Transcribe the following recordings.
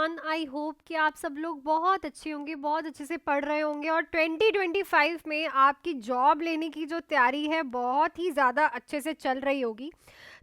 Everyone, I hope कि आप सब लोग बहुत अच्छे होंगे, बहुत अच्छे से पढ़ रहे होंगे और 2025 में आपकी जॉब लेने की जो तैयारी है बहुत ही ज़्यादा अच्छे से चल रही होगी।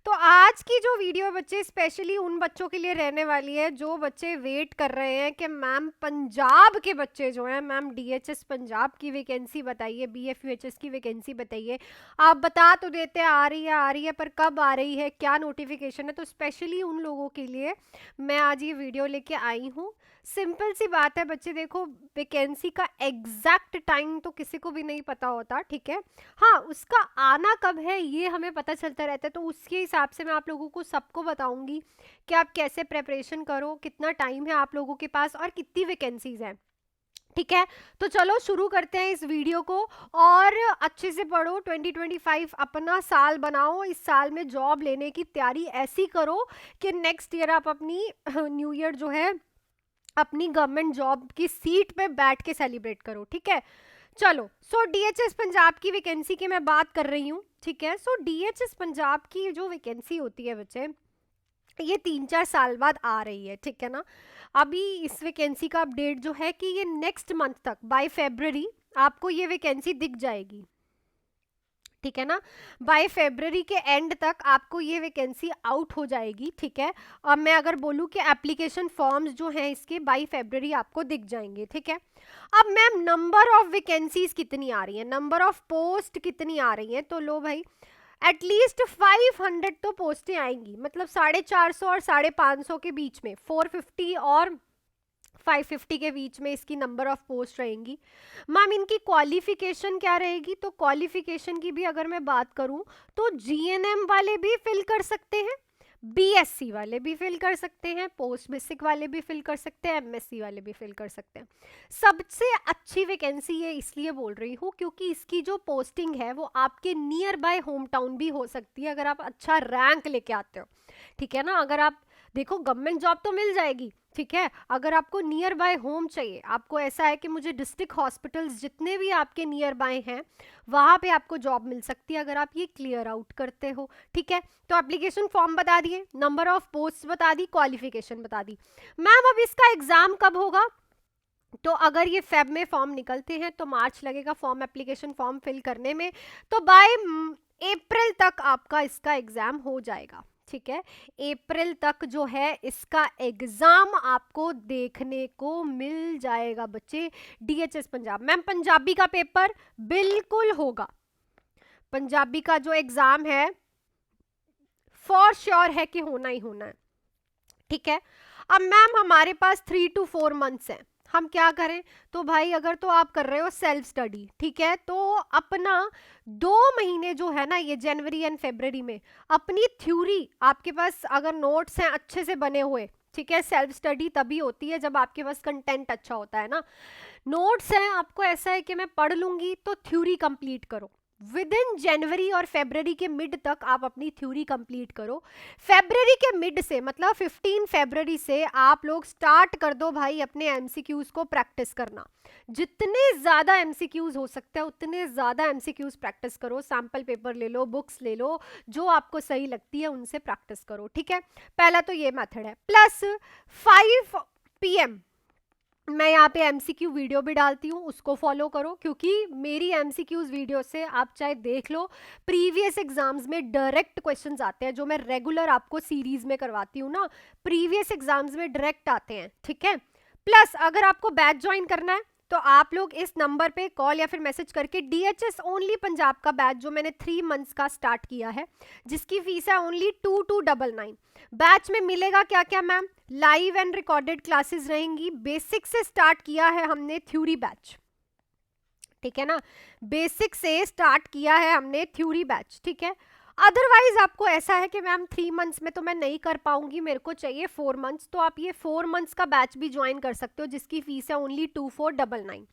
तो आज की जो वीडियो है बच्चे स्पेशली उन बच्चों के लिए रहने वाली है जो बच्चे वेट कर रहे हैं कि मैम पंजाब के बच्चे जो हैं, मैम डीएचएस पंजाब की वैकेंसी बताइए, बीएफयूएचएस की वैकेंसी बताइए। आप बता तो देते हैं आ रही है, पर कब आ रही है, क्या नोटिफिकेशन है। तो स्पेशली उन लोगों के लिए मैं आज ये वीडियो लेके आई हूँ। सिंपल सी बात है बच्चे, देखो वैकेंसी का एग्जैक्ट टाइम तो किसी को भी नहीं पता होता, ठीक है। हाँ, उसका आना कब है ये हमें पता चलता रहता है, तो उसके हिसाब से मैं आप लोगों को सबको बताऊंगी कि आप कैसे प्रेपरेशन करो, कितना टाइम है आप लोगों के पास और कितनी वैकेंसीज हैं, ठीक है। तो चलो शुरू करते हैं इस वीडियो को और अच्छे से पढ़ो। 2025 अपना साल बनाओ, इस साल में जॉब लेने की तैयारी ऐसी करो कि नेक्स्ट ईयर आप अपनी न्यू ईयर जो है अपनी गवर्नमेंट जॉब की सीट पे बैठ के सेलिब्रेट करो, ठीक है। चलो, सो डीएचएस पंजाब की वैकेंसी की मैं बात कर रही हूँ, ठीक है। सो डीएचएस पंजाब की जो वैकेंसी होती है बच्चे, ये 3-4 साल बाद आ रही है, ठीक है ना। अभी इस वैकेंसी का अपडेट जो है कि ये नेक्स्ट मंथ तक बाय फरवरी आपको ये वैकेंसी दिख जाएगी, ठीक है ना। बाय फरवरी के एंड तक आपको ये वैकेंसी आउट हो जाएगी, ठीक है। अब मैं अगर बोलूँ कि एप्लीकेशन फॉर्म्स जो हैं इसके बाय फरवरी आपको दिख जाएंगे, ठीक है। अब मैम नंबर ऑफ वैकेंसीज कितनी आ रही है, नंबर ऑफ पोस्ट कितनी आ रही है, तो लो भाई एटलीस्ट 500 तो पोस्टें आएंगी, मतलब 450 और 550 के बीच में, 450 और 550 के बीच में इसकी नंबर ऑफ पोस्ट रहेंगी। मैम इनकी क्वालिफिकेशन क्या रहेगी, तो क्वालिफिकेशन की भी अगर मैं बात करूं तो जीएनएम वाले भी फिल कर सकते हैं, बीएससी वाले भी फिल कर सकते हैं, पोस्ट बेसिक वाले भी फिल कर सकते हैं, एमएससी वाले भी फिल कर सकते हैं। सबसे अच्छी वैकेंसी ये इसलिए बोल रही हूँ क्योंकि इसकी जो पोस्टिंग है वो आपके नियर बाय होम टाउन भी हो सकती है अगर आप अच्छा रैंक लेके आते हो, ठीक है ना। अगर आप देखो गवर्नमेंट जॉब तो मिल जाएगी, ठीक है। अगर आपको नियर बाय होम चाहिए, आपको ऐसा है कि मुझे डिस्ट्रिक्ट हॉस्पिटल्स जितने भी आपके नियर बाय हैं वहां पे आपको जॉब मिल सकती है अगर आप ये क्लियर आउट करते हो, ठीक है। तो एप्लीकेशन फॉर्म बता दिए, नंबर ऑफ पोस्ट बता दी, क्वालिफिकेशन बता दी। मैम अब इसका एग्जाम कब होगा, तो अगर ये फेब में फॉर्म निकलते हैं तो मार्च लगेगा फॉर्म एप्लीकेशन फॉर्म फिल करने में, तो बाय अप्रैल तक आपका इसका एग्जाम हो जाएगा, ठीक है। अप्रैल तक जो है इसका एग्जाम आपको देखने को मिल जाएगा बच्चे डीएचएस पंजाब। मैम पंजाबी का पेपर बिल्कुल होगा, पंजाबी का जो एग्जाम है फॉर श्योर है कि होना ही होना है, ठीक है। अब मैम हमारे पास 3 to 4 मंथ्स हैं, हम क्या करें, तो भाई अगर तो आप कर रहे हो सेल्फ स्टडी, ठीक है, तो अपना 2 महीने जो है ना ये जनवरी एंड फरवरी में अपनी थ्योरी, आपके पास अगर नोट्स हैं अच्छे से बने हुए, ठीक है। सेल्फ स्टडी तभी होती है जब आपके पास कंटेंट अच्छा होता है ना। नोट्स हैं, आपको ऐसा है कि मैं पढ़ लूंगी, तो थ्योरी कंप्लीट करो विद इन जनवरी और फरवरी के मिड तक आप अपनी थ्योरी कंप्लीट करो। फरवरी के मिड से मतलब 15 फरवरी से आप लोग स्टार्ट कर दो भाई अपने एमसीक्यूज को प्रैक्टिस करना। जितने ज्यादा एमसीक्यूज हो सकते हैं उतने ज्यादा एमसीक्यूज प्रैक्टिस करो, सैंपल पेपर ले लो, बुक्स ले लो, जो आपको सही लगती है उनसे प्रैक्टिस करो, ठीक है। पहला तो ये मेथड है। प्लस 5 PM मैं यहाँ पे एमसीक्यू वीडियो भी डालती हूँ, उसको फॉलो करो, क्योंकि मेरी एमसीक्यूज वीडियो से आप चाहे देख लो प्रीवियस एग्जाम्स में डायरेक्ट क्वेश्चंस आते हैं, जो मैं रेगुलर आपको सीरीज में करवाती हूँ ना, प्रीवियस एग्जाम्स में डायरेक्ट आते हैं, ठीक है। प्लस अगर आपको बैच ज्वाइन करना है तो आप लोग इस नंबर पे कॉल या फिर मैसेज करके डीएचएस ओनली पंजाब का बैच जो मैंने 3 मंथ्स का स्टार्ट किया है, जिसकी फीस है ओनली 2299। बैच में मिलेगा क्या क्या ma'am, live and recorded classes रहेंगी, बेसिक से स्टार्ट किया है हमने थ्योरी बैच, ठीक है ना। बेसिक से स्टार्ट किया है हमने थ्योरी बैच, ठीक है। अदरवाइज आपको ऐसा है कि मैम 3 मंथ्स में तो मैं नहीं कर पाऊंगी, मेरे को चाहिए 4 मंथ्स, तो आप ये 4 मंथ्स का बैच भी ज्वाइन कर सकते हो जिसकी फीस है ओनली 2499।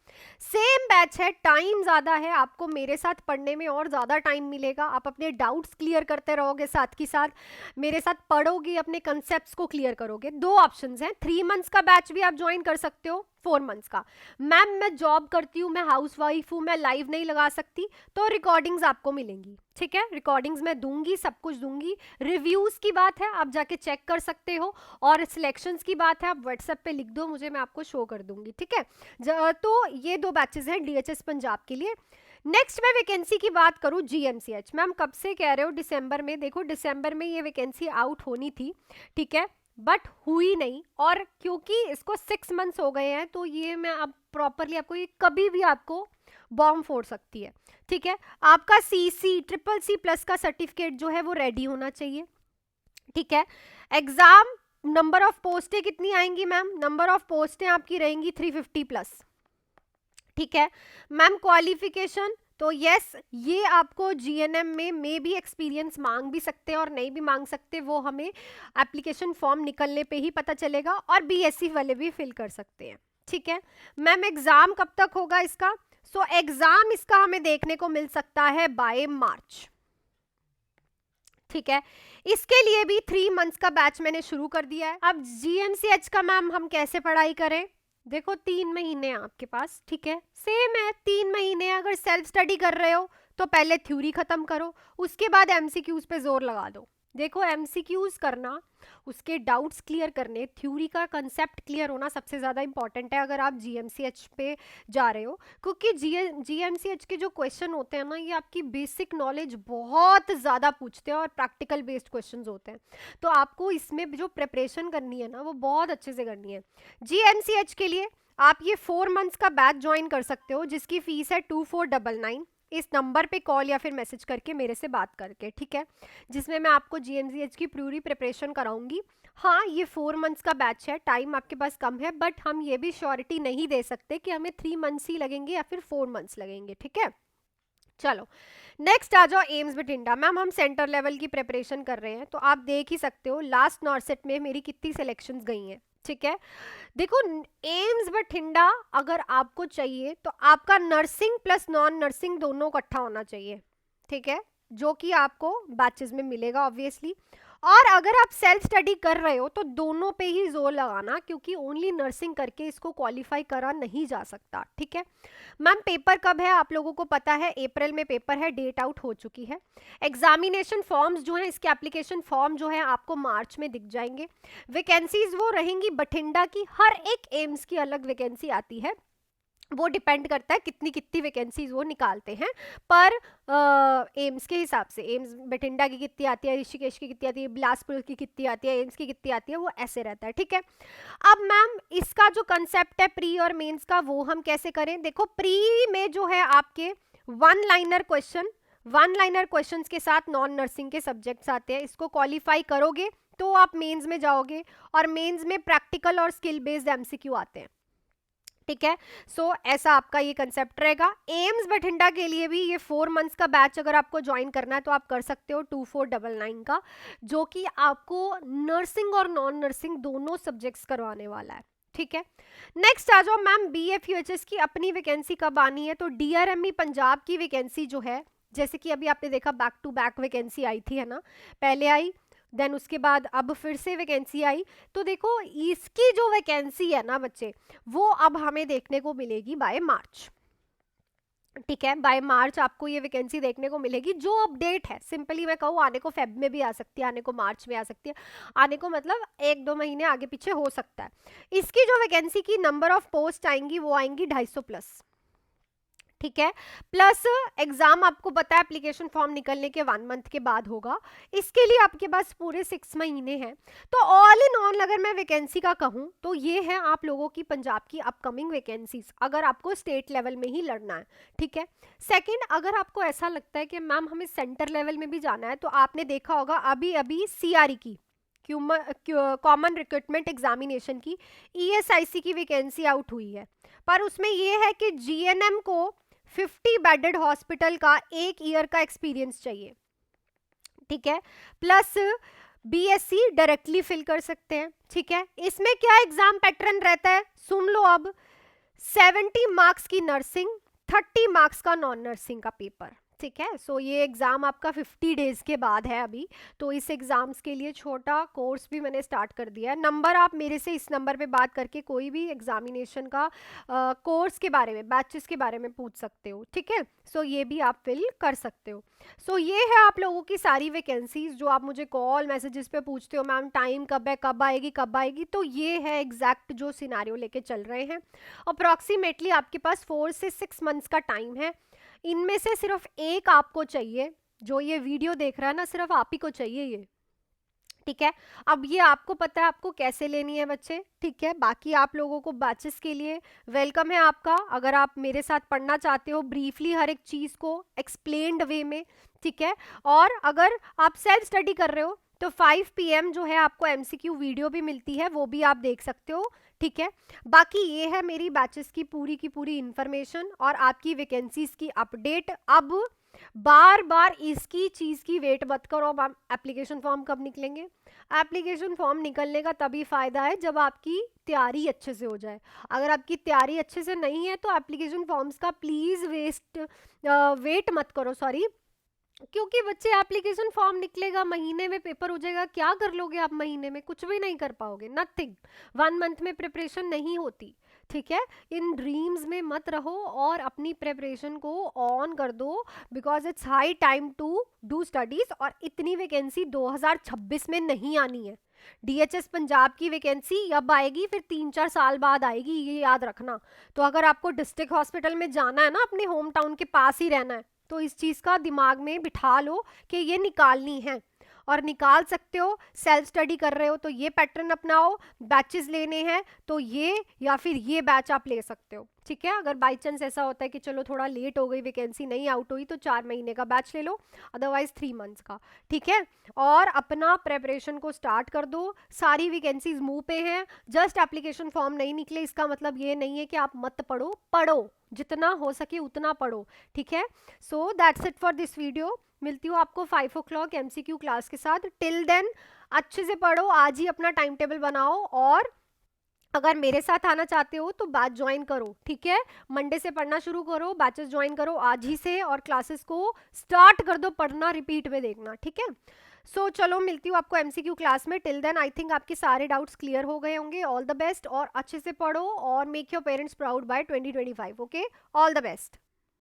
सेम बैच है, टाइम ज्यादा है, आपको मेरे साथ पढ़ने में और ज्यादा टाइम मिलेगा, आप अपने डाउट्स क्लियर करते रहोगे, साथ ही साथ मेरे साथ पढ़ोगे, अपने कंसेप्ट को क्लियर करोगे। 2 ऑप्शंस हैं, 3 मंथ्स का बैच भी आप ज्वाइन कर सकते हो, 4 मंथ्स का। मैम मैं जॉब करती हूँ, मैं हाउस वाइफ हूँ, मैं लाइव नहीं लगा सकती, तो रिकॉर्डिंग्स आपको मिलेंगी, ठीक है, रिकॉर्डिंग्स मैं दूंगी, सब कुछ दूंगी। रिव्यूज की बात है, आप जाके चेक कर सकते हो, और सिलेक्शंस की बात है, आप व्हाट्सएप पे लिख दो मुझे, मैं आपको शो कर दूंगी, ठीक है। तो ये 2 बैचेस हैं डीएचएस पंजाब के लिए। नेक्स्ट मैं वैकेंसी की बात करूं जीएमसीएच। मैम कब से कह रहे हो, दिसंबर में, देखो दिसंबर में ये वैकेंसी आउट होनी थी, ठीक है, बट हुई नहीं, और क्योंकि इसको 6 मंथ्स हो गए हैं, तो ये मैं अब प्रॉपरली आपको, ये कभी भी आपको बॉम्ब फोड़ सकती है, ठीक है। आपका सीसी ट्रिपल सी प्लस का सर्टिफिकेट जो है वो रेडी होना चाहिए, ठीक है। एग्जाम नंबर ऑफ पोस्टें कितनी आएंगी मैम, नंबर ऑफ पोस्टें आपकी रहेंगी 350+, ठीक है। मैम क्वालिफिकेशन, तो यस ये आपको जीएनएम में मे भी एक्सपीरियंस मांग भी सकते हैं और नहीं भी मांग सकते, वो हमें एप्लीकेशन फॉर्म निकलने पे ही पता चलेगा, और बीएससी वाले भी फिल कर सकते हैं, ठीक है। मैम एग्जाम कब तक होगा इसका, सो एग्जाम इसका हमें देखने को मिल सकता है बाय मार्च, ठीक है। इसके लिए भी 3 मंथ्स का बैच मैंने शुरू कर दिया है। अब जीएमसीएच का मैम हम कैसे पढ़ाई करें, देखो 3 महीने आपके पास, ठीक है, सेम है 3 महीने। अगर सेल्फ स्टडी कर रहे हो तो पहले थ्योरी खत्म करो, उसके बाद एमसीक्यूज पे जोर लगा दो। देखो एमसीक्यूज करना, उसके डाउट्स क्लियर करने, थ्योरी का कंसेप्ट क्लियर होना सबसे ज़्यादा इंपॉर्टेंट है अगर आप जीएमसीएच पे जा रहे हो, क्योंकि जीएमसीएच के जो क्वेश्चन होते हैं ना, ये आपकी बेसिक नॉलेज बहुत ज़्यादा पूछते हैं और प्रैक्टिकल बेस्ड क्वेश्चन होते हैं, तो आपको इसमें जो प्रिपरेशन करनी है ना वो बहुत अच्छे से करनी है। जीएमसीएच के लिए आप ये 4 मंथ्स का बैच ज्वाइन कर सकते हो, जिसकी फीस है 2499, इस नंबर पे कॉल या फिर मैसेज करके मेरे से बात करके, ठीक है, जिसमें मैं आपको जीएमसीएच की पूरी प्रिपरेशन कराऊंगी। हाँ ये 4 मंथ्स का बैच है, टाइम आपके पास कम है, बट हम ये भी श्योरिटी नहीं दे सकते कि हमें 3 मंथ्स ही लगेंगे या फिर 4 मंथ्स लगेंगे, ठीक है। चलो नेक्स्ट आ जाओ एम्स बठिंडा। मैम हम सेंटर लेवल की प्रिपरेशन कर रहे हैं, तो आप देख ही सकते हो लास्ट नॉर्सेट में मेरी कितनी सिलेक्शंस गई हैं, ठीक है। देखो एम्स बठिंडा अगर आपको चाहिए तो आपका नर्सिंग प्लस नॉन नर्सिंग दोनों इकट्ठा होना चाहिए, ठीक है, जो कि आपको बैचेस में मिलेगा ऑब्वियसली। और अगर आप सेल्फ स्टडी कर रहे हो तो दोनों पे ही जोर लगाना, क्योंकि ओनली नर्सिंग करके इसको क्वालिफाई करा नहीं जा सकता, ठीक है। मैम पेपर कब है, आप लोगों को पता है अप्रैल में पेपर है, डेट आउट हो चुकी है। एग्जामिनेशन फॉर्म्स जो है, इसके एप्लीकेशन फॉर्म जो है आपको मार्च में दिख जाएंगे। वैकेंसीज वो रहेंगी बठिंडा की, हर एक एम्स की अलग वैकेंसी आती है, वो डिपेंड करता है कितनी कितनी वैकेंसीज वो निकालते हैं पर एम्स के हिसाब से। एम्स बठिंडा की कितनी आती है, ऋषिकेश की कितनी आती है, बिलासपुर की कितनी आती है, एम्स की कितनी आती है, वो ऐसे रहता है, ठीक है। अब मैम इसका जो कंसेप्ट है प्री और मेंस का, वो हम कैसे करें, देखो प्री में जो है आपके 1 लाइनर क्वेश्चन, 1 लाइनर क्वेश्चंस के साथ नॉन नर्सिंग के सब्जेक्ट्स आते हैं, इसको क्वालिफाई करोगे तो आप मेंस में जाओगे, और मेंस में प्रैक्टिकल और स्किल बेस्ड एमसीक्यू आते हैं, ठीक है। सो ऐसा आपका ये कंसेप्ट रहेगा। एम्स बठिंडा के लिए भी ये 4 मंथ्स का बैच अगर आपको ज्वाइन करना है तो आप कर सकते हो 2499 का, जो कि आपको नर्सिंग और नॉन नर्सिंग दोनों सब्जेक्ट्स करवाने वाला है, ठीक है। नेक्स्ट आ जाओ मैम बीएफयूएचएस की अपनी वैकेंसी कब आनी है, तो डीआरएमई पंजाब की वैकेंसी जो है, जैसे कि अभी आपने देखा बैक टू बैक वैकेंसी आई थी, है ना, पहले आई देन उसके बाद अब फिर से वैकेंसी आई, तो देखो इसकी जो वैकेंसी है ना बच्चे, वो अब हमें देखने को मिलेगी बाय मार्च, ठीक है। बाय मार्च आपको ये वैकेंसी देखने को मिलेगी, जो अपडेट है सिंपली मैं कहूँ आने को फेब में भी आ सकती है, आने को मार्च में आ सकती है, आने को मतलब 1-2 महीने आगे पीछे हो सकता है। इसकी जो वैकेंसी की नंबर ऑफ पोस्ट आएंगी वो आएंगी 250+, ठीक है। प्लस एग्जाम आपको पता है एप्लीकेशन फॉर्म निकलने के 1 मंथ के बाद होगा, इसके लिए आपके पास पूरे 6 महीने हैं। तो ऑल इन ऑल अगर मैं वैकेंसी का कहूँ तो ये है आप लोगों की पंजाब की अपकमिंग वैकेंसीज, अगर आपको स्टेट लेवल में ही लड़ना है, ठीक है। सेकंड, अगर आपको ऐसा लगता है कि मैम हमें सेंटर लेवल में भी जाना है, तो आपने देखा होगा अभी अभी सीआरई की कॉमन रिक्रूटमेंट एग्जामिनेशन की ईएसआईसी की वैकेंसी आउट हुई है, पर उसमें यह है कि जीएनएम को 50 बेडेड हॉस्पिटल का 1 ईयर का एक्सपीरियंस चाहिए, ठीक है। प्लस बीएससी डायरेक्टली फिल कर सकते हैं, ठीक है। इसमें क्या एग्जाम पैटर्न रहता है सुन लो अब, 70 मार्क्स की नर्सिंग, 30 मार्क्स का नॉन नर्सिंग का पेपर, ठीक है। सो ये एग्ज़ाम आपका 50 डेज के बाद है अभी। तो इस एग्ज़ाम्स के लिए छोटा कोर्स भी मैंने स्टार्ट कर दिया है। नंबर आप मेरे से इस नंबर पे बात करके कोई भी एग्जामिनेशन का कोर्स के बारे में, बैचेस के बारे में पूछ सकते हो, ठीक है। सो ये भी आप फिल कर सकते हो। सो ये है आप लोगों की सारी वैकेंसीज जो आप मुझे कॉल मैसेजेस पे पूछते हो, मैम टाइम कब है, कब आएगी, कब आएगी। तो ये है एग्जैक्ट जो सिनारियो लेके चल रहे हैं। अप्रॉक्सीमेटली आपके पास 4 से 6 मंथ्स का टाइम है। इनमें से सिर्फ एक आपको चाहिए, जो ये वीडियो देख रहा है ना, सिर्फ आप ही को चाहिए ये, ठीक है। अब ये आपको पता है आपको कैसे लेनी है बच्चे, ठीक है। बाकी आप लोगों को बैचेस के लिए वेलकम है आपका। अगर आप मेरे साथ पढ़ना चाहते हो ब्रीफली हर एक चीज़ को एक्सप्लेन्ड वे में, ठीक है। और अगर आप सेल्फ स्टडी कर रहे हो तो 5 PM जो है आपको MCQ वीडियो भी मिलती है, वो भी आप देख सकते हो, ठीक है। बाकी ये है मेरी बैचेस की पूरी इंफॉर्मेशन और आपकी वैकेंसीज की अपडेट। अब बार बार इसकी चीज की वेट मत करो, अब एप्लीकेशन फॉर्म कब निकलेंगे। एप्लीकेशन फॉर्म निकलने का तभी फायदा है जब आपकी तैयारी अच्छे से हो जाए। अगर आपकी तैयारी अच्छे से नहीं है तो एप्लीकेशन फॉर्म्स का प्लीज वेट मत करो, सॉरी। क्योंकि बच्चे एप्लीकेशन फॉर्म निकलेगा, महीने में पेपर हो जाएगा, क्या कर लोगे आप महीने में, कुछ भी नहीं कर पाओगे, नथिंग। 1 मंथ में प्रिपरेशन नहीं होती, ठीक है। इन ड्रीम्स में मत रहो और अपनी प्रिपरेशन को ऑन कर दो, because it's high time to do studies. और इतनी वैकेंसी 2026 में नहीं आनी है। DHS पंजाब की वैकेंसी अब आएगी, फिर 3-4 साल बाद आएगी, ये याद रखना। तो अगर आपको डिस्ट्रिक्ट हॉस्पिटल में जाना है ना, अपने होम टाउन के पास ही रहना है, तो इस चीज़ का दिमाग में बिठा लो कि ये निकालनी है और निकाल सकते हो। सेल्फ स्टडी कर रहे हो तो ये पैटर्न अपनाओ, बैचेस लेने हैं तो ये या फिर ये बैच आप ले सकते हो, ठीक है। अगर बाई चांस ऐसा होता है कि चलो थोड़ा लेट हो गई, वैकेंसी नहीं आउट हुई, तो 4 महीने का बैच ले लो, अदरवाइज 3 मंथ्स का, ठीक है। और अपना प्रेपरेशन को स्टार्ट कर दो। सारी वैकेंसीज मुंह पे हैं, जस्ट एप्लीकेशन फॉर्म नहीं निकले इसका मतलब ये नहीं है कि आप मत पढ़ो, पढ़ो जितना हो सके उतना पढ़ो, ठीक है। So that's it for this video. मिलती हूँ आपको 5 o'clock MCQ क्लास के साथ। टिल देन अच्छे से पढ़ो, आज ही अपना टाइम टेबल बनाओ और अगर मेरे साथ आना चाहते हो तो बैच ज्वाइन करो, ठीक है। मंडे से पढ़ना शुरू करो, बैचेस ज्वाइन करो आज ही से और क्लासेस को स्टार्ट कर दो पढ़ना, रिपीट में देखना, ठीक है। सो चलो मिलती हूँ आपको MCQ क्लास में। टिल देन आई थिंक आपके सारे डाउट्स क्लियर हो गए होंगे। ऑल द बेस्ट और अच्छे से पढ़ो और make your parents proud by 2025, okay. All the best.